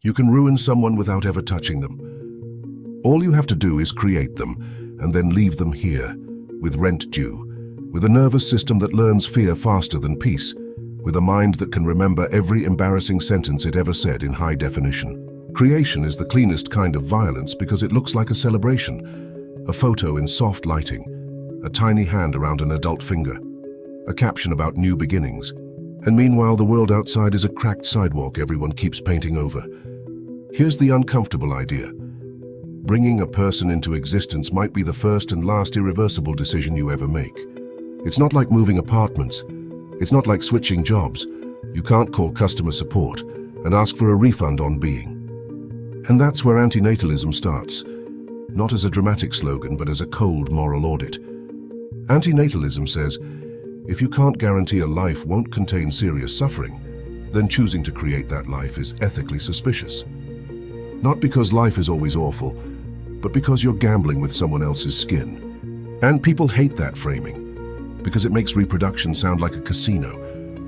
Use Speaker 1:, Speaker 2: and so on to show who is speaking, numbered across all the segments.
Speaker 1: You can ruin someone without ever touching them. All you have to do is create them, and then leave them here, with rent due, with a nervous system that learns fear faster than peace, with a mind that can remember every embarrassing sentence it ever said in high definition. Creation is the cleanest kind of violence because it looks like a celebration, a photo in soft lighting, a tiny hand around an adult finger, a caption about new beginnings. And meanwhile, the world outside is a cracked sidewalk everyone keeps painting over. Here's the uncomfortable idea. Bringing a person into existence might be the first and last irreversible decision you ever make. It's not like moving apartments. It's not like switching jobs. You can't call customer support and ask for a refund on being. And that's where antinatalism starts, not as a dramatic slogan, but as a cold moral audit. Antinatalism says, if you can't guarantee a life won't contain serious suffering, then choosing to create that life is ethically suspicious. Not because life is always awful, but because you're gambling with someone else's skin. And people hate that framing, because it makes reproduction sound like a casino,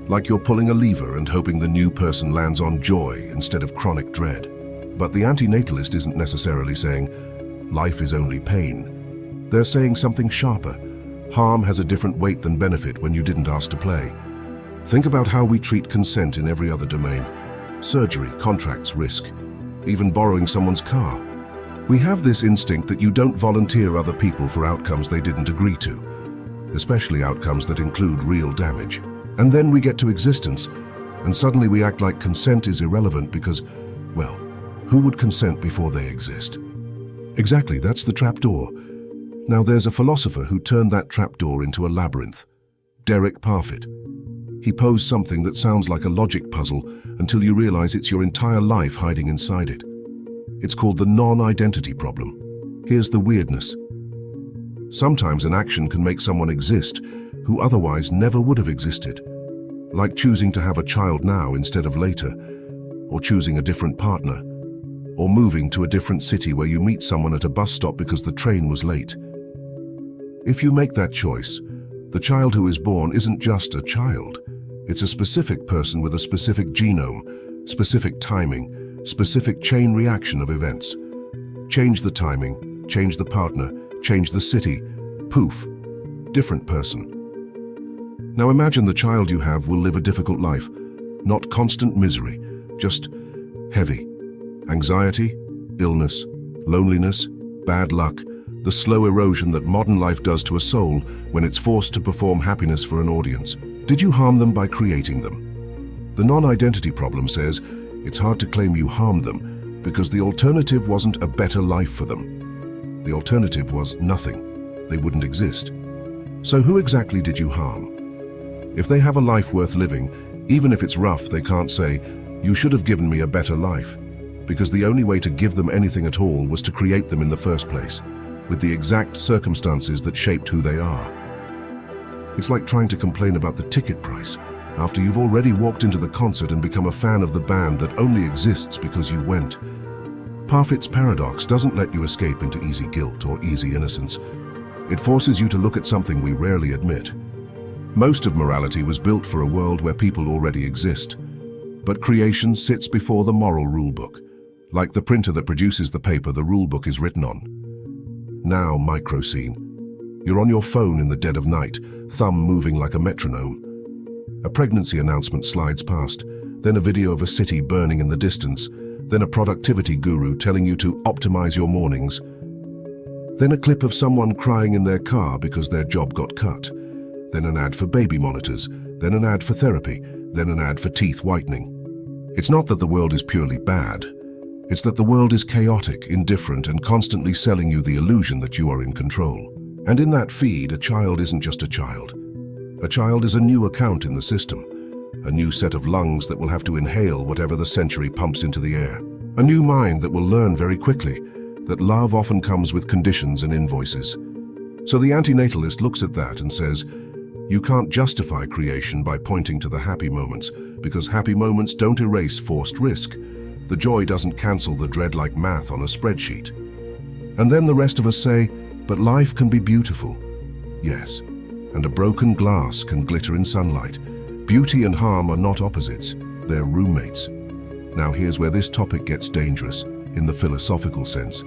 Speaker 1: like you're pulling a lever and hoping the new person lands on joy instead of chronic dread. But the antinatalist isn't necessarily saying, life is only pain. They're saying something sharper. Harm has a different weight than benefit when you didn't ask to play. Think about how we treat consent in every other domain. Surgery, contracts, risk, even borrowing someone's car. We have this instinct that you don't volunteer other people for outcomes they didn't agree to, especially outcomes that include real damage. And then we get to existence, and suddenly we act like consent is irrelevant because, well, who would consent before they exist? Exactly, that's the trapdoor. Now there's a philosopher who turned that trapdoor into a labyrinth, Derek Parfit. He posed something that sounds like a logic puzzle until you realize it's your entire life hiding inside it. It's called the non-identity problem. Here's the weirdness. Sometimes an action can make someone exist who otherwise never would have existed, like choosing to have a child now instead of later, or choosing a different partner, or moving to a different city where you meet someone at a bus stop because the train was late. If you make that choice, the child who is born isn't just a child. It's a specific person with a specific genome, specific timing, specific chain reaction of events. Change the timing, change the partner, change the city, poof, different person. Now imagine the child you have will live a difficult life, not constant misery, just heavy. Anxiety, illness, loneliness, bad luck, the slow erosion that modern life does to a soul when it's forced to perform happiness for an audience. Did you harm them by creating them? The non-identity problem says it's hard to claim you harmed them because the alternative wasn't a better life for them. The alternative was nothing. They wouldn't exist. So who exactly did you harm? If they have a life worth living, even if it's rough, they can't say, you should have given me a better life, because the only way to give them anything at all was to create them in the first place, with the exact circumstances that shaped who they are. It's like trying to complain about the ticket price after you've already walked into the concert and become a fan of the band that only exists because you went. Parfit's paradox doesn't let you escape into easy guilt or easy innocence. It forces you to look at something we rarely admit. Most of morality was built for a world where people already exist, but creation sits before the moral rulebook. Like the printer that produces the paper the rulebook is written on. Now, micro scene. You're on your phone in the dead of night, thumb moving like a metronome. A pregnancy announcement slides past, then a video of a city burning in the distance, then a productivity guru telling you to optimize your mornings, then a clip of someone crying in their car because their job got cut, then an ad for baby monitors, then an ad for therapy, then an ad for teeth whitening. It's not that the world is purely bad. It's that the world is chaotic, indifferent, and constantly selling you the illusion that you are in control. And in that feed, a child isn't just a child. A child is a new account in the system, a new set of lungs that will have to inhale whatever the century pumps into the air, a new mind that will learn very quickly that love often comes with conditions and invoices. So the antinatalist looks at that and says, you can't justify creation by pointing to the happy moments, because happy moments don't erase forced risk. The joy doesn't cancel the dread like math on a spreadsheet. And then the rest of us say, but life can be beautiful. Yes, and a broken glass can glitter in sunlight. Beauty and harm are not opposites, they're roommates. Now here's where this topic gets dangerous, in the philosophical sense.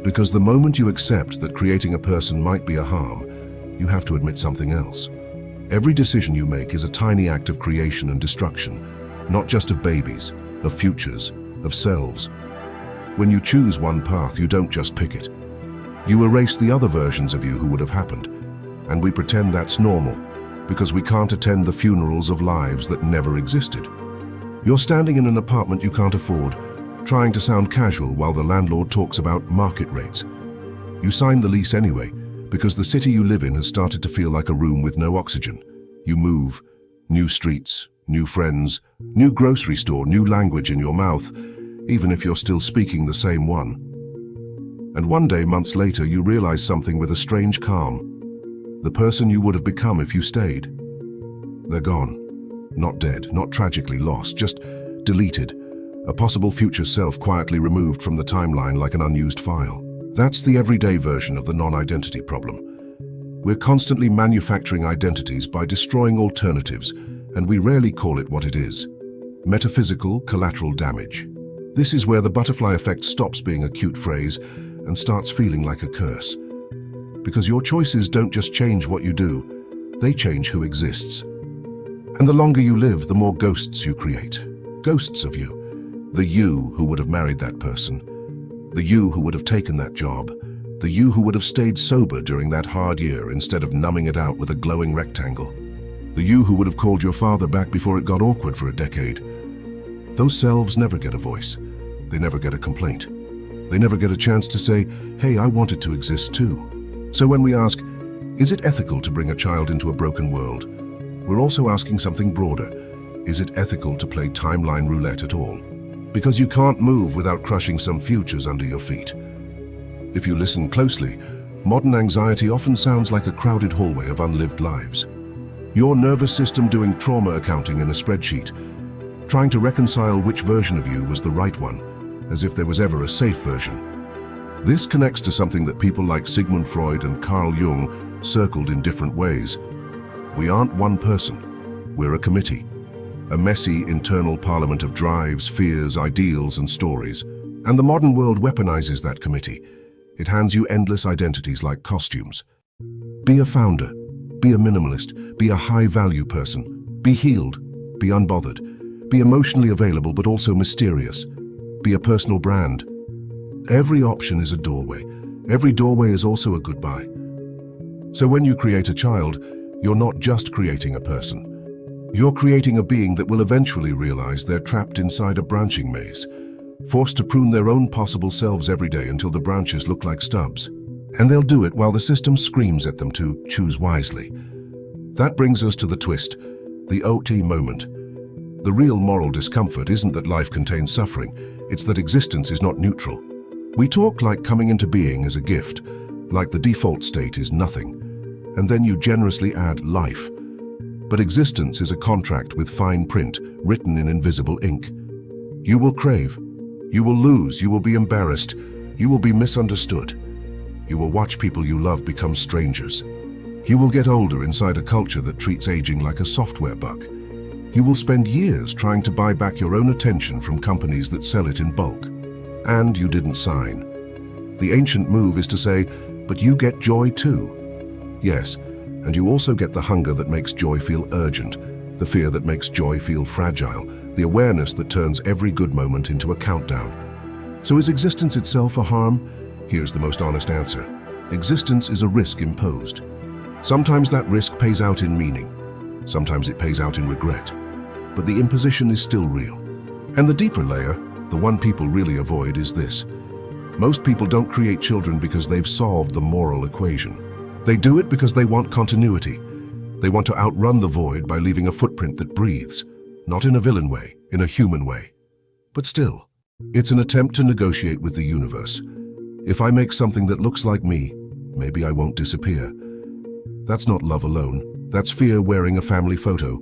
Speaker 1: Because the moment you accept that creating a person might be a harm, you have to admit something else. Every decision you make is a tiny act of creation and destruction, not just of babies, of futures, of selves. When you choose one path, you don't just pick it. You erase the other versions of you who would have happened, and we pretend that's normal, because we can't attend the funerals of lives that never existed. You're standing in an apartment you can't afford, trying to sound casual while the landlord talks about market rates. You sign the lease anyway, because the city you live in has started to feel like a room with no oxygen. You move, new streets, new friends, new grocery store, new language in your mouth, even if you're still speaking the same one. And one day, months later, you realize something with a strange calm. The person you would have become if you stayed. They're gone. Not dead, not tragically lost, just deleted. A possible future self quietly removed from the timeline like an unused file. That's the everyday version of the non-identity problem. We're constantly manufacturing identities by destroying alternatives, and we rarely call it what it is. Metaphysical collateral damage. This is where the butterfly effect stops being a cute phrase and starts feeling like a curse. Because your choices don't just change what you do, they change who exists. And the longer you live, the more ghosts you create. Ghosts of you. The you who would have married that person. The you who would have taken that job. The you who would have stayed sober during that hard year instead of numbing it out with a glowing rectangle. The you who would have called your father back before it got awkward for a decade. Those selves never get a voice. They never get a complaint. They never get a chance to say, hey, I wanted to exist too. So when we ask, is it ethical to bring a child into a broken world? We're also asking something broader. Is it ethical to play timeline roulette at all? Because you can't move without crushing some futures under your feet. If you listen closely, modern anxiety often sounds like a crowded hallway of unlived lives. Your nervous system doing trauma accounting in a spreadsheet, trying to reconcile which version of you was the right one, as if there was ever a safe version. This connects to something that people like Sigmund Freud and Carl Jung circled in different ways. We aren't one person, we're a committee. A messy internal parliament of drives, fears, ideals, and stories. And the modern world weaponizes that committee. It hands you endless identities like costumes. Be a founder, be a minimalist, be a high-value person, be healed, be unbothered, be emotionally available but also mysterious, be a personal brand. Every option is a doorway. Every doorway is also a goodbye. So when you create a child, you're not just creating a person. You're creating a being that will eventually realize they're trapped inside a branching maze, forced to prune their own possible selves every day until the branches look like stubs. And they'll do it while the system screams at them to choose wisely. That brings us to the twist, the OT moment. The real moral discomfort isn't that life contains suffering, it's that existence is not neutral. We talk like coming into being is a gift, like the default state is nothing, and then you generously add life. But existence is a contract with fine print, written in invisible ink. You will crave, you will lose, you will be embarrassed, you will be misunderstood. You will watch people you love become strangers. You will get older inside a culture that treats aging like a software bug. You will spend years trying to buy back your own attention from companies that sell it in bulk. And you didn't sign. The ancient move is to say, but you get joy too. Yes, and you also get the hunger that makes joy feel urgent, the fear that makes joy feel fragile, the awareness that turns every good moment into a countdown. So is existence itself a harm? Here's the most honest answer. Existence is a risk imposed. Sometimes that risk pays out in meaning. Sometimes it pays out in regret. But the imposition is still real. And the deeper layer, the one people really avoid, is this. Most people don't create children because they've solved the moral equation. They do it because they want continuity. They want to outrun the void by leaving a footprint that breathes, not in a villain way, in a human way. But still, it's an attempt to negotiate with the universe. If I make something that looks like me, maybe I won't disappear. That's not love alone. That's fear wearing a family photo.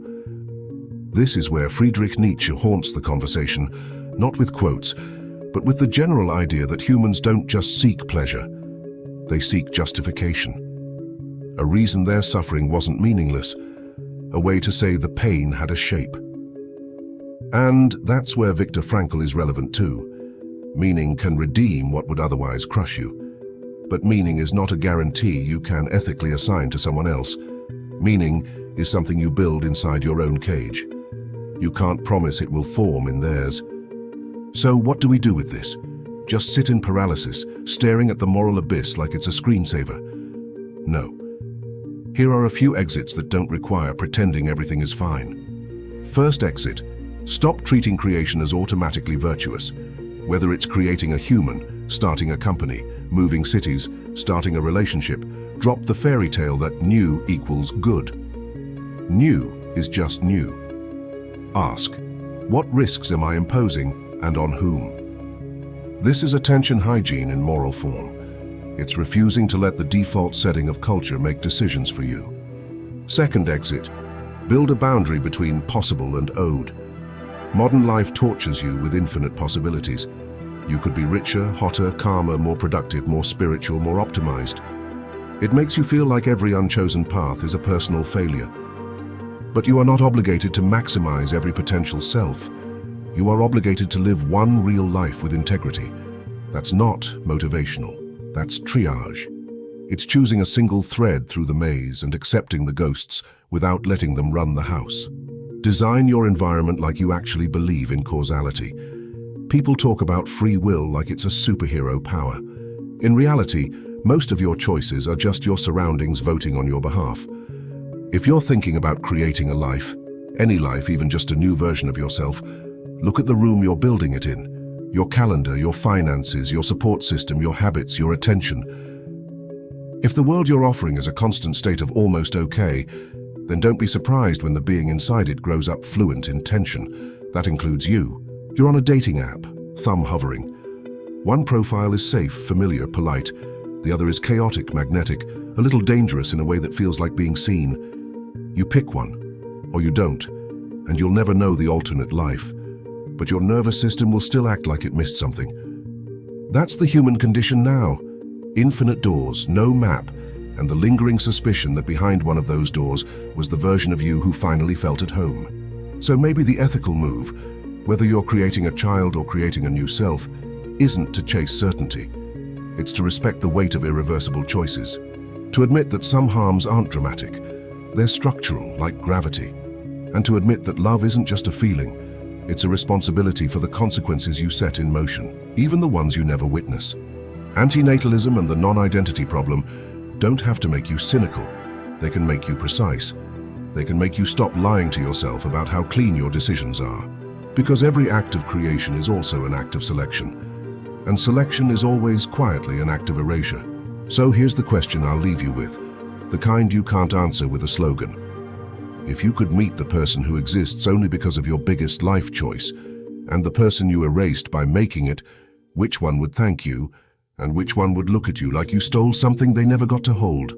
Speaker 1: This is where Friedrich Nietzsche haunts the conversation, not with quotes, but with the general idea that humans don't just seek pleasure. They seek justification. A reason their suffering wasn't meaningless, a way to say the pain had a shape. And that's where Viktor Frankl is relevant too. Meaning can redeem what would otherwise crush you. But meaning is not a guarantee you can ethically assign to someone else. Meaning is something you build inside your own cage. You can't promise it will form in theirs. So what do we do with this? Just sit in paralysis, staring at the moral abyss like it's a screensaver? No. Here are a few exits that don't require pretending everything is fine. First exit: stop treating creation as automatically virtuous. Whether it's creating a human, starting a company, moving cities, starting a relationship, drop the fairy tale that new equals good. New is just new. Ask, what risks am I imposing and on whom? This is attention hygiene in moral form. It's refusing to let the default setting of culture make decisions for you. Second exit: build a boundary between possible and owed. Modern life tortures you with infinite possibilities. You could be richer, hotter, calmer, more productive, more spiritual, more optimized. It makes you feel like every unchosen path is a personal failure. But you are not obligated to maximize every potential self. You are obligated to live one real life with integrity. That's not motivational. That's triage. It's choosing a single thread through the maze and accepting the ghosts without letting them run the house. Design your environment like you actually believe in causality. People talk about free will like it's a superhero power. In reality, most of your choices are just your surroundings voting on your behalf. If you're thinking about creating a life, any life, even just a new version of yourself, look at the room you're building it in. Your calendar, your finances, your support system, your habits, your attention. If the world you're offering is a constant state of almost okay, then don't be surprised when the being inside it grows up fluent in tension. That includes you. You're on a dating app, thumb hovering. One profile is safe, familiar, polite. The other is chaotic, magnetic, a little dangerous in a way that feels like being seen. You pick one, or you don't, and you'll never know the alternate life. But your nervous system will still act like it missed something. That's the human condition now. Infinite doors, no map, and the lingering suspicion that behind one of those doors was the version of you who finally felt at home. So maybe the ethical move, whether you're creating a child or creating a new self, isn't to chase certainty. It's to respect the weight of irreversible choices. To admit that some harms aren't dramatic. They're structural, like gravity. And to admit that love isn't just a feeling. It's a responsibility for the consequences you set in motion, even the ones you never witness. Antinatalism and the non-identity problem don't have to make you cynical. They can make you precise. They can make you stop lying to yourself about how clean your decisions are. Because every act of creation is also an act of selection. And selection is always quietly an act of erasure. So here's the question I'll leave you with, the kind you can't answer with a slogan. If you could meet the person who exists only because of your biggest life choice, and the person you erased by making it, which one would thank you, and which one would look at you like you stole something they never got to hold?